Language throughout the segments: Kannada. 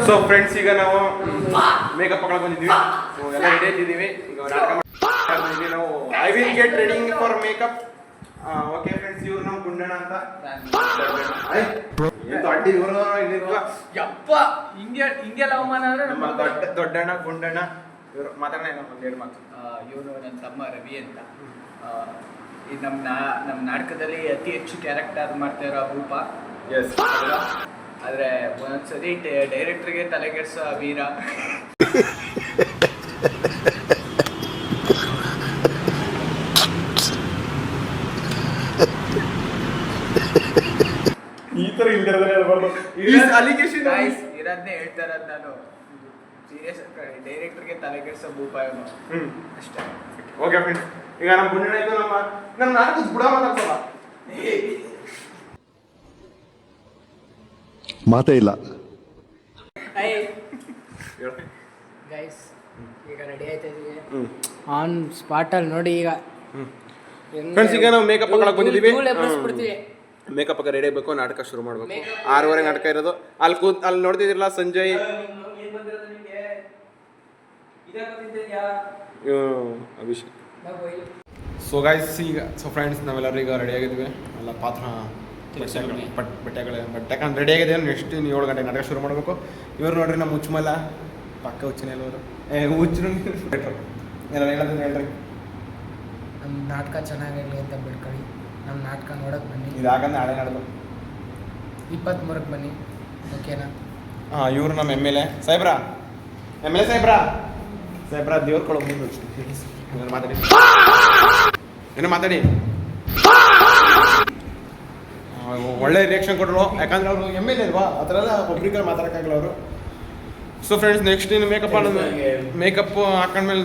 ಸೊ ಫ್ರೆಂಡ್ಸ್, ಈಗ ನಾವು ಮೇಕಪ್ ಹಾಕೊಂಡು ಬಂದಿದ್ದೀವಿ. ಸೊ ಎಲ್ಲ ರೆಡಿ ಆಗಿದ್ದೀವಿ. ಈಗ ನಾಟಕ ಬಂದಿದ್ದೀವಿ ನಾವು. I will get reading for makeup. Okay friends, ಇವ್ರು ನಾವು ಗುಂಡಣ್ಣ ಅಂತ. ಅಡ್ಡಿ ಇವರು ಯಪ್ಪ ಇಂಡಿಯಾ ಅವಮಾನ ಅಂದ್ರೆ ನಮ್ಮ ದೊಡ್ಡಣ್ಣ ಗುಂಡಣ್ಣ. ಇವರು ಮಾತಾಡೋಣ ಒಂದೆರಡು ಮಾತು. ಇವನು ನನ್ನ ತಮ್ಮ ರವಿ ಅಂತ. ಈ ನಮ್ಮ ನಾಟಕದಲ್ಲಿ ಅತಿ ಹೆಚ್ಚು ಕ್ಯಾರೆಕ್ಟರ್ ಮಾಡ್ತಾ ಇರೋ ಭೂಪ. ಎಸ್. ಆದರೆ ಒಂದೊಂದ್ಸರಿ ಡೈರೆಕ್ಟರ್ಗೆ ತಲೆಗೆಡ್ಸೋ ವೀರ. ಈ ತರ ಇರೋದನ್ನೇ ಹೇಳ್ತಾ ಇರೋದು ನಾನು. ಸೀರಿಯಸ್ ಡೈರೆಕ್ಟರ್ಗೆ ತಲೆಗೆಡ್ಸೋ ಭೂಪ ಇವನು ಅಷ್ಟೇ. ಓಕೆ ಫ್ರೆಂಡ್ಸ್, ಈಗ ನಮ್ಮ ಗುಂಡಣ್ಣ ಇದು ನಮ್ಮ ನಾಟಕದ ಬುಡ ಮಾತಾಡ್ಸಲ್ಲ. ಮಾತೇ ಇಲ್ಲ. ಗೈಸ್ ಈಗ ರೆಡಿ ಆಯ್ತಾ ಇದೀವಿ ಆನ್ ಸ್ಪಾಟಲ್ಲಿ ನೋಡಿ. ಈಗ ಫ್ರೆಂಡ್ಸ್, ಈಗ ನಾವು ಮೇಕಪ್ ಹಾಕೊಳಕ್ ಬಂದಿದ್ದೀವಿ. ಬಿಡ್ತೀವಿ. ಮೇಕಪ್ ಹಾಕಿ ರೆಡಿ ಆಗಬೇಕು, ನಾಟಕ ಶುರು ಮಾಡಬೇಕು. 6:30 ನಾಟಕ ಇರೋದು. ಅಲ್ಲಿ ನೋಡ್ತಿದ್ರಲ್ಲ ಸಂಜಯ್, ಅಭಿಷೇಕ್. ಸೊ ಗೈಸ್, ಈಗ ಫ್ರೆಂಡ್ಸ್ ನಾವೆಲ್ಲರೂ ಈಗ ರೆಡಿ ಆಗಿದ್ವಿ. ಎಲ್ಲ ಪಾತ್ರ ಬಟ್ಟೆ ರೆಡಿ ಆಗಿದೆ. ನೆಕ್ಸ್ಟ್ 7 ಗಂಟೆಗೆ ನಾಟಕ ಶುರು ಮಾಡಬೇಕು. ಇವರು ನೋಡ್ರಿ ನಮ್ಮ ಹುಚ್ಚಮಲ್ಲ, ಪಕ್ಕ ಹುಚ್ಚಿನ ಎಲ್ಲವರು ಹುಚ್ಚರು ಎಲ್ಲ ಹೇಳೋದನ್ನ ಹೇಳ್ರಿ. ನಮ್ಮ ನಾಟಕ ಚೆನ್ನಾಗಿರಲಿ ಅಂತ ಬಿಡ್ಕೊಳ್ಳಿ. ನಮ್ಮ ನಾಟಕ ನೋಡೋಕೆ ಬನ್ನಿ. ಇದು ಹಾಗಂದ್ರೆ ನಾಳೆ ನಡೆದು 23ಕ್ಕೆ ಬನ್ನಿ, ಓಕೆನಾ? ಇವರು ನಮ್ಮ MLA ಸಾಹೇಬ್ರ, MLA ಸಾಹೇಬ್ರ ದೇವ್ರ ಕೊಡೋ ಮುಂದೆ ಮಾತಾಡಿ, ಏನೋ ಮಾತಾಡಿ. ಒಳ್ಳೆ ರಿಯಾಕ್ಷನ್ ಕೊಟ್ಟರು, ಯಾಕಂದ್ರೆ ಅವರು MLA ಅಲ್ವಾ, ಆ ಥರ ಎಲ್ಲ ಒಬ್ರಿಗೆ ಮಾತಾಡೋಕ್ಕಾಗಲ್ಲ ಅವರು. ಸೊ ಫ್ರೆಂಡ್ಸ್, ನೆಕ್ಸ್ಟ್ ಇನ್ನು ಮೇಕಪ್ ಹಾಕೊಂಡ್ಮೇಲೆ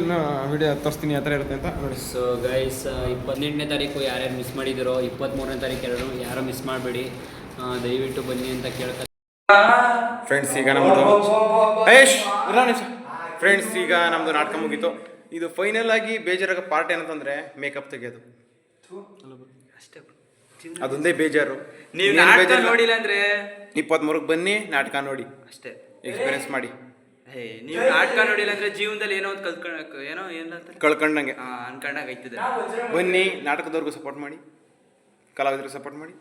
ವಿಡಿಯೋ ತೋರಿಸ್ತೀನಿ ಆ ಥರ ಇರುತ್ತೆ ಅಂತ ನೋಡಿ. ಸೊ ಗೈಸ್, 28ನೇ ತಾರೀಕು ಯಾರ್ಯಾರು ಮಿಸ್ ಮಾಡಿದಿರೋ 23ನೇ ತಾರೀಕು ಯಾರು ಮಿಸ್ ಮಾಡಬೇಡಿ, ದಯವಿಟ್ಟು ಬನ್ನಿ ಅಂತ ಕೇಳ್ತಾರೆ. ಫ್ರೆಂಡ್ಸ್, ಈಗ ನಮ್ಮದು ನಾಟಕ ಮುಗೀತು. ಇದು ಫೈನಲ್ ಆಗಿ ಬೇಜಾರಾಗ ಪಾರ್ಟ್ ಏನಂತಂದ್ರೆ ಮೇಕಪ್ ತೆಗೆಯೋದು ಅಷ್ಟೇ, ಅದೊಂದೇ ಬೇಜಾರು. ನೀವು ನಾಟಕ ನೋಡಿಲ್ಲ ಅಂದ್ರೆ 23ಕ್ಕೆ ಬನ್ನಿ, ನಾಟಕ ನೋಡಿ ಅಷ್ಟೇ, ಎಕ್ಸ್ಪೀರಿಯನ್ಸ್ ಮಾಡಿ. ನೀವು ನಾಟಕ ನೋಡಿಲ್ಲ ಅಂದ್ರೆ ಜೀವನದಲ್ಲಿ ಏನೋ ಒಂದು ಕಳ್ಕೊಂಡಂಗೆ ಅನ್ಕೊಂಡಾಗ ಐತದೆ. ಬನ್ನಿ, ನಾಟಕದವ್ರಿಗೂ ಸಪೋರ್ಟ್ ಮಾಡಿ, ಕಲಾವಿದರಿಗೆ ಸಪೋರ್ಟ್ ಮಾಡಿ,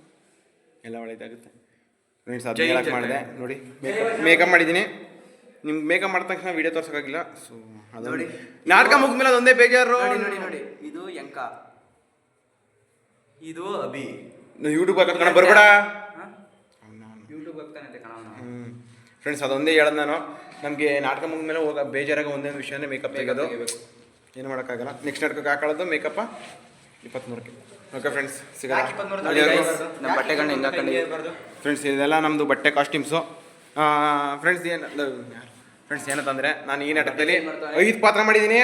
ಎಲ್ಲ ಒಳ್ಳೇದಾಗುತ್ತೆ. ಫ್ರೆಂಡ್ಸ್, ಅದು ಹೇಳಕ್ಕೆ ಮಾಡಿದೆ ನೋಡಿ. ಮೇಕಪ್ ಮಾಡಿದ್ದೀನಿ. ನಿಮ್ಗೆ ಮೇಕಪ್ ಮಾಡಿದ ತಕ್ಷಣ ವಿಡಿಯೋ ತೋರ್ಸೋಕ್ಕಾಗಿಲ್ಲ. ಸೊ ಅದು ನೋಡಿ, ನಾಟಕ ಮುಗಿದ್ಮೇಲೆ ಅದೊಂದೇ ಬೇಜಾರು. ನೋಡಿ ಇದು ಯಂಕ, ಇದು ಅಭಿ. ಯೂಟ್ಯೂಬ್ ಹಾಕೋದು ಬರ್ಬೇಡ, ಯೂಟ್ಯೂಬ್ ಹಾಕ್ತಾನಂತೆ ಕಣ. ಫ್ರೆಂಡ್ಸ್, ಅದೊಂದೇ ಹೇಳೋದು ನಾನು. ನಮಗೆ ನಾಟಕ ಮುಗಿದ್ಮೇಲೆ ಬೇಜಾರಾಗ ಒಂದೇ ವಿಷಯನೇ ಮೇಕಪ್ ತೆಗೆಯೋದು. ಏನು ಮಾಡೋಕ್ಕಾಗಲ್ಲ. ನೆಕ್ಸ್ಟ್ ನಾಟಕಕ್ಕೆ ಹಾಕೊಳ್ಳೋದು ಮೇಕಪ್ಪ 23ಕ್ಕೆ. ಓಕೆ ಫ್ರೆಂಡ್ಸ್, ಸಿಗೋಣ. ನಮ್ಮ ಬಟ್ಟೆಗಳನ್ನ ಹೆಂಗೆ ಹಾಕೊಂಡಿದ್ದೀವಿ ಫ್ರೆಂಡ್ಸ್, ಇದೆಲ್ಲ ನಮ್ಮದು ಬಟ್ಟೆ ಕಾಸ್ಟ್ಯೂಮ್ಸು. ಫ್ರೆಂಡ್ಸ್ ಏನಂತಂದರೆ, ನಾನು ಈ ನಾಟಕದಲ್ಲಿ 5 ಪಾತ್ರ ಮಾಡಿದ್ದೀನಿ.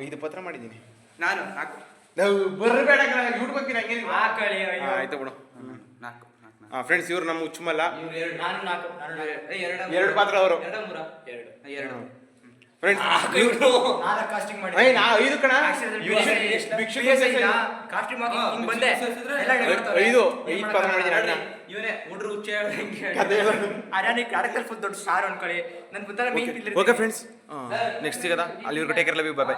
5 ಪಾತ್ರ ಮಾಡಿದ್ದೀನಿ ನಾನು. ಬರಬೇಡ, ಯೂಟ್ಯೂಬ್ ಹಾಕಿ ಆಯ್ತು ಬಿಡು. ಫ್ರೆಂಡ್ಸ್, ಇವರು ನಮ್ಮ ಹುಚ್ಚಮಲ್ಲ, 2 ಪಾತ್ರ ಅವರು. ಫ್ರೆಂಡ್ಸ್, 5 ಕಣ. 5 ಪಾತ್ರ ಮಾಡಿದ್ದೀನಿ. ಓಕೆ ಫ್ರೆಂಡ್ಸ್, ನೆಕ್ಸ್ಟ್ ಸಿಗದ. ಅಲ್ಲಿ ಇವ್ರಿಗೆ take care, love you, bye by.